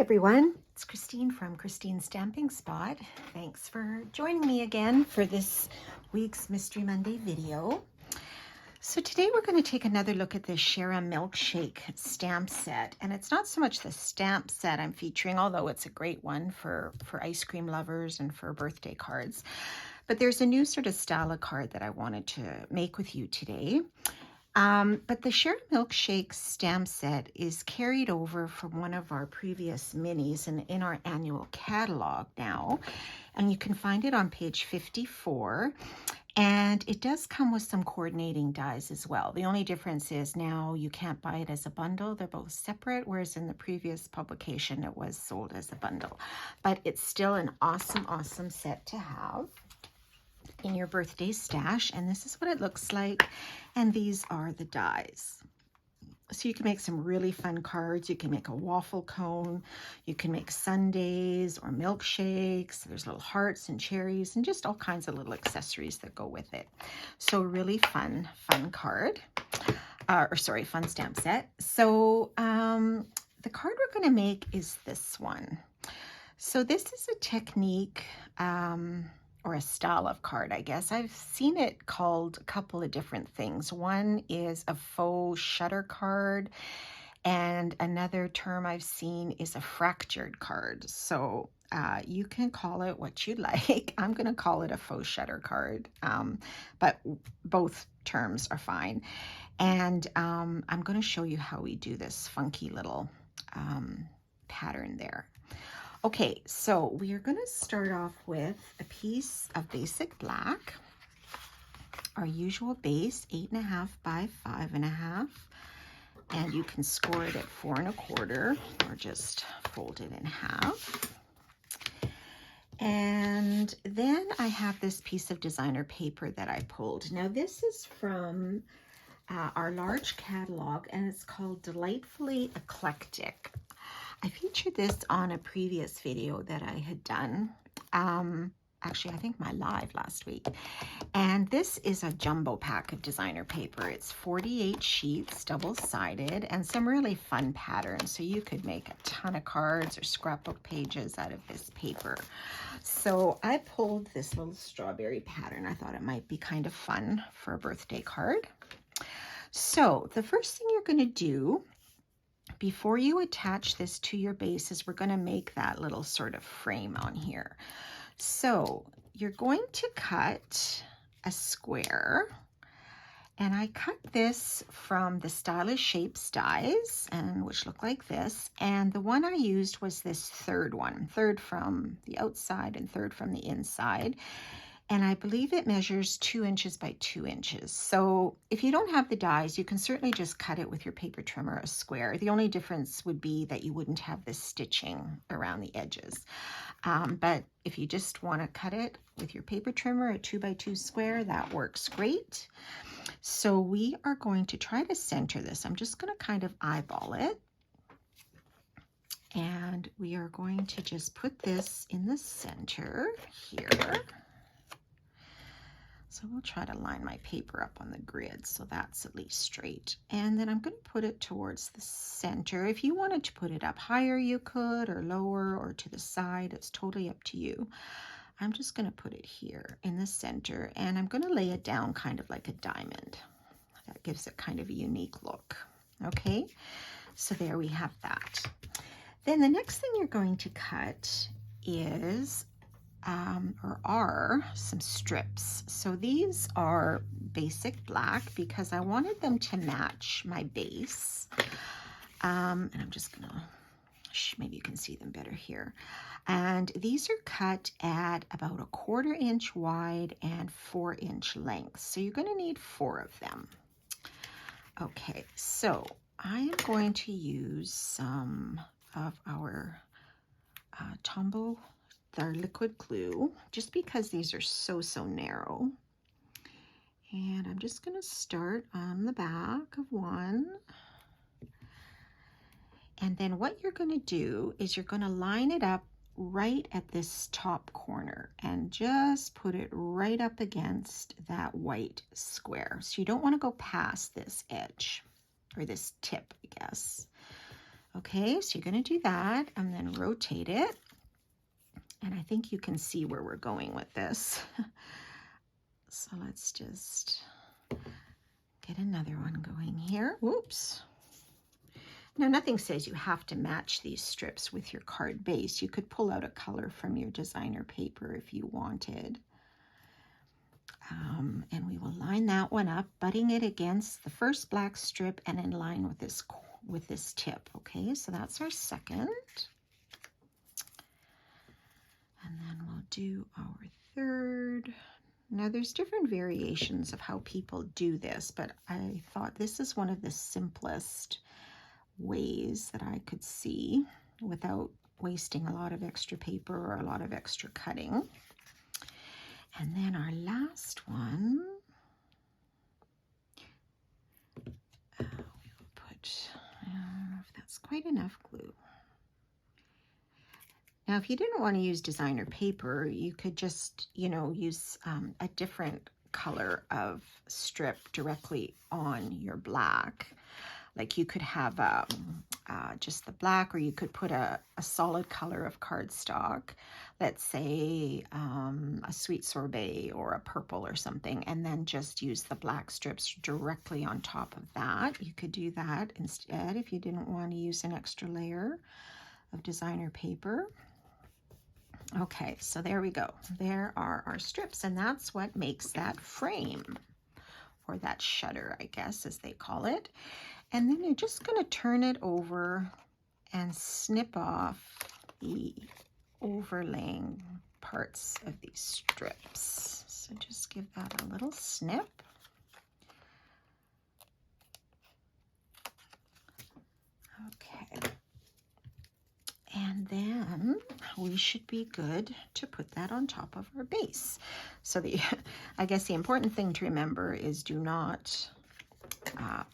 everyone, it's Christine from Christine's Stamping Spot. Thanks for joining me again for this week's Mystery Monday video. So today we're going to take another look at the Shara Milkshake stamp set. And it's not so much the stamp set I'm featuring, although it's a great one for ice cream lovers and for birthday cards. But there's a new sort of style of card that I wanted to make with you today. But the Shara Milkshake stamp set is carried over from one of our previous minis in our annual catalog now. And you can find it on page 54. And it does come with some coordinating dies as well. The only difference is now you can't buy it as a bundle. They're both separate, whereas in the previous publication it was sold as a bundle. But it's still an awesome, awesome set to have in your birthday stash. And this is what it looks like. And these are the dies. So you can make some really fun cards. You can make a waffle cone. You can make sundaes or milkshakes. There's little hearts and cherries and just all kinds of little accessories that go with it. So really fun card. Fun stamp set. So the card we're going to make is this one. So this is a technique or a style of card, I guess. I've seen it called a couple of different things. One is a faux shutter card, and another term I've seen is a fractured card. So you can call it what you like. I'm going to call it a faux shutter card, but both terms are fine. And I'm going to show you how we do this funky little pattern there. Okay, so we are going to start off with a piece of basic black, our usual base, 8.5 by 5.5, and you can score it at 4 1/4 or just fold it in half. And then I have this piece of designer paper that I pulled. Now this is from our large catalog, and it's called Delightfully Eclectic. I featured this on a previous video that I had done. Actually, I think my live last week. And this is a jumbo pack of designer paper. It's 48 sheets, double-sided, and some really fun patterns. So you could make a ton of cards or scrapbook pages out of this paper. So I pulled this little strawberry pattern. I thought it might be kind of fun for a birthday card. So the first thing you're going to do before you attach this to your base is we're going to make that little sort of frame on here. So you're going to cut a square, and I cut this from the Stylish Shapes dies, and which look like this, and the one I used was this third one, third from the outside and third from the inside. And I believe it measures 2 inches by 2 inches. So if you don't have the dies, you can certainly just cut it with your paper trimmer a square. The only difference would be that you wouldn't have this stitching around the edges. But if you just want to cut it with your paper trimmer, a 2 by 2 square, that works great. So we are going to try to center this. I'm just going to kind of eyeball it. And we are going to just put this in the center here. So we'll try to line my paper up on the grid so that's at least straight. And then I'm going to put it towards the center. If you wanted to put it up higher, you could, or lower, or to the side. It's totally up to you. I'm just going to put it here in the center, and I'm going to lay it down kind of like a diamond. That gives it kind of a unique look. Okay, so there we have that. Then the next thing you're going to cut is are some strips. So these are basic black because I wanted them to match my base. And I'm just gonna, maybe you can see them better here. And these are cut at about 1/4 inch wide and 4 inch length. So you're gonna need 4 of them. Okay, so I am going to use some of our Tombow, our liquid glue, just because these are so narrow. And I'm just going to start on the back of one. And then what you're going to do is you're going to line it up right at this top corner and just put it right up against that white square. So you don't want to go past this edge or this tip, I guess. Okay, so you're going to do that and then rotate it. And I think you can see where we're going with this. So let's just get another one going here. Oops. Now, nothing says you have to match these strips with your card base. You could pull out a color from your designer paper if you wanted. And we will line that one up, butting it against the first black strip and in line with this tip. Okay, so that's our second. And then we'll do our third. Now there's different variations of how people do this, but I thought this is one of the simplest ways that I could see without wasting a lot of extra paper or a lot of extra cutting. And then our last one, we'll put, I don't know if that's quite enough glue. Now, if you didn't want to use designer paper, you could just, use a different color of strip directly on your black. Like you could have just the black, or you could put a solid color of cardstock, let's say a sweet sorbet or a purple or something, and then just use the black strips directly on top of that. You could do that instead if you didn't want to use an extra layer of designer paper. Okay, so there we go. There are our strips, and that's what makes that frame, or that shutter, I guess, as they call it. And then you're just going to turn it over and snip off the overlaying parts of these strips. So just give that a little snip. Okay. And then we should be good to put that on top of our base. So I guess the important thing to remember is do not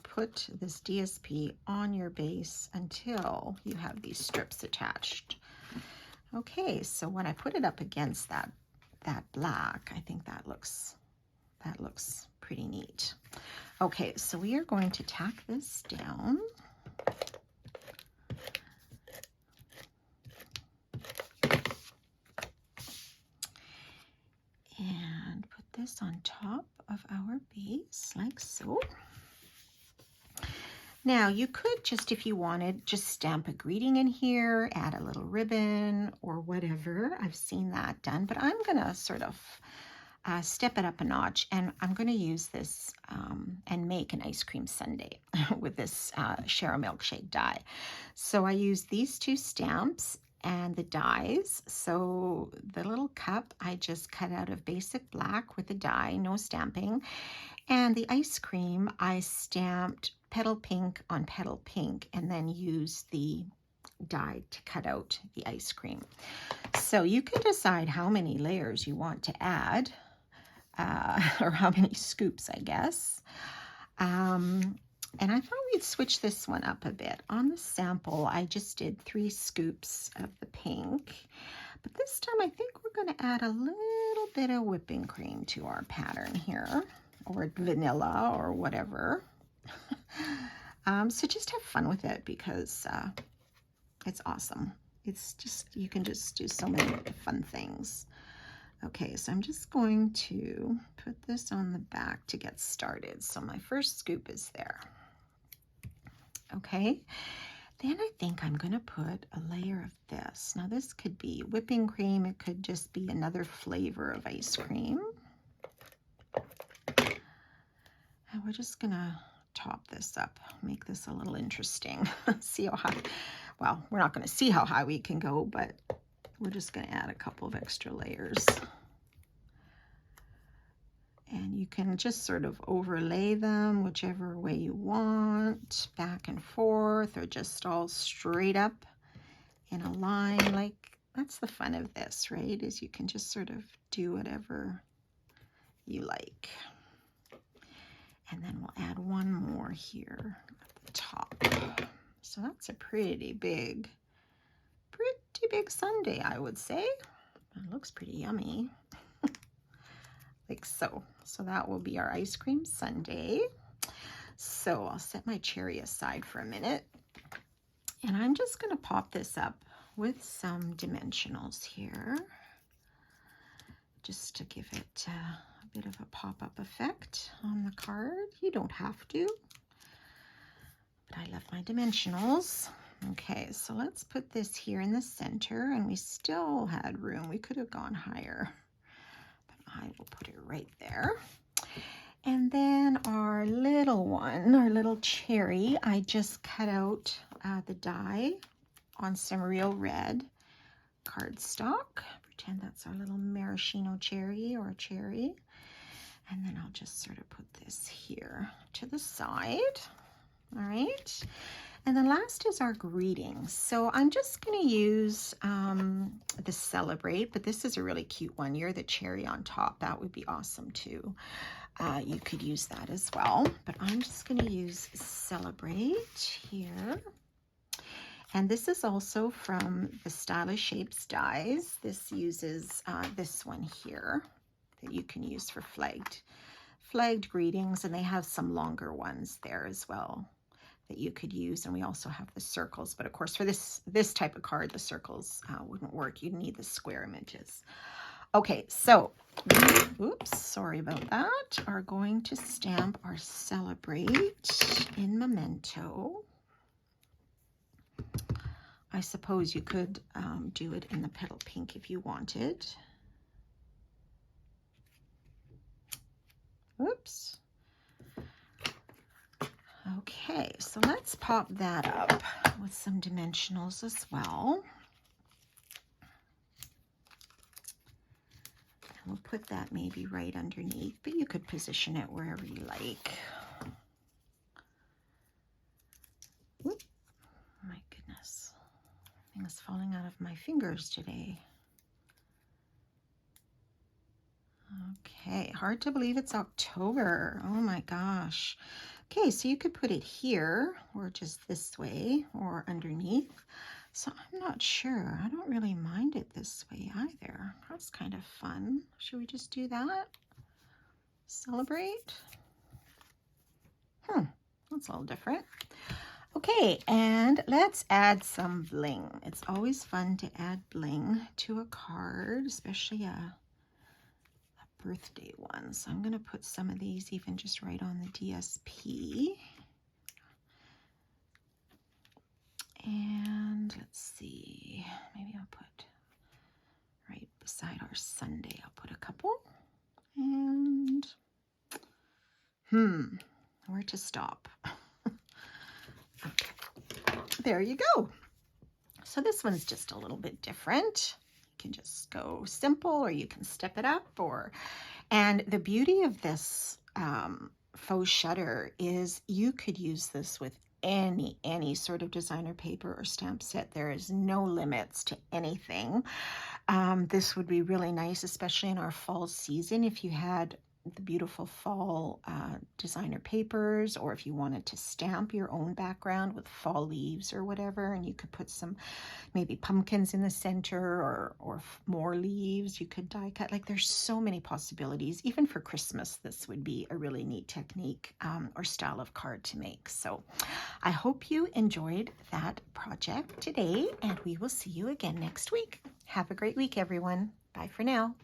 put this DSP on your base until you have these strips attached. Okay, so when I put it up against that black, I think that looks pretty neat. Okay, so we are going to tack this down. And put this on top of our base like so. Now you could just, if you wanted, just stamp a greeting in here, add a little ribbon or whatever. I've seen that done, but I'm gonna sort of step it up a notch, and I'm gonna use this and make an ice cream sundae with this Share a Milkshake die. So I use these two stamps and the dies. So the little cup I just cut out of basic black with a die, no stamping. And the ice cream I stamped petal pink on petal pink and then used the die to cut out the ice cream. So you can decide how many layers you want to add, or how many scoops, I guess. And I thought we'd switch this one up a bit. On the sample, I just did 3 scoops of the pink. But this time, I think we're going to add a little bit of whipping cream to our pattern here, or vanilla, or whatever. So just have fun with it, because it's awesome. It's just, you can just do so many fun things. Okay, so I'm just going to put this on the back to get started. So my first scoop is there. Okay, then I think I'm going to put a layer of this. Now this could be whipping cream. It could just be another flavor of ice cream. And we're just going to top this up, make this a little interesting. See how high, well, we're not going to see how high we can go, but we're just going to add a couple of extra layers. And you can just sort of overlay them whichever way you want, back and forth, or just all straight up in a line. Like, that's the fun of this, right? Is you can just sort of do whatever you like. And then we'll add one more here at the top. So that's a pretty big sundae, I would say. It looks pretty yummy. Like so. So that will be our ice cream sundae. So I'll set my cherry aside for a minute. And I'm just going to pop this up with some dimensionals here, just to give it a bit of a pop-up effect on the card. You don't have to, but I love my dimensionals. Okay, so let's put this here in the center, and we still had room. We could have gone higher, but I will put it right there. And then our little one, our little cherry, I just cut out the die on some real red cardstock. Pretend that's our little maraschino cherry or a cherry. And then I'll just sort of put this here to the side. All right. And then last is our greetings. So I'm just going to use the Celebrate, but this is a really cute one. You're the cherry on top. That would be awesome too. You could use that as well, but I'm just going to use Celebrate here. And this is also from the Stylish Shapes dies. This uses this one here that you can use for flagged greetings, and they have some longer ones there as well that you could use. And we also have the circles, but of course for this type of card, the circles wouldn't work. You'd need the square images. Okay, so we, oops, sorry about that, are going to stamp our Celebrate in Memento. I suppose you could do it in the petal pink if you wanted. Oops. Okay, so let's pop that up with some dimensionals as well. And we'll put that maybe right underneath, but you could position it wherever you like. Oop. My goodness. Things falling out of my fingers today. Okay, hard to believe it's October. Oh my gosh. Okay, so you could put it here or just this way or underneath. So I'm not sure. I don't really mind it this way either. That's kind of fun. Should we just do that? Celebrate? That's a little different. Okay, and let's add some bling. It's always fun to add bling to a card, especially a birthday one. So I'm going to put some of these even just right on the DSP. And let's see, maybe I'll put right beside our Sunday, I'll put a couple. And where to stop? Okay. There you go. So this one's just a little bit different. You can just go simple, or you can step it up, and the beauty of this faux shutter is you could use this with any sort of designer paper or stamp set. There is no limits to anything. This would be really nice, especially in our fall season, if you had the beautiful fall designer papers, or if you wanted to stamp your own background with fall leaves or whatever, and you could put some maybe pumpkins in the center, or more leaves you could die cut. Like, there's so many possibilities. Even for Christmas, this would be a really neat technique or style of card to make. So I hope you enjoyed that project today, and we will see you again next week. Have a great week, everyone. Bye for now.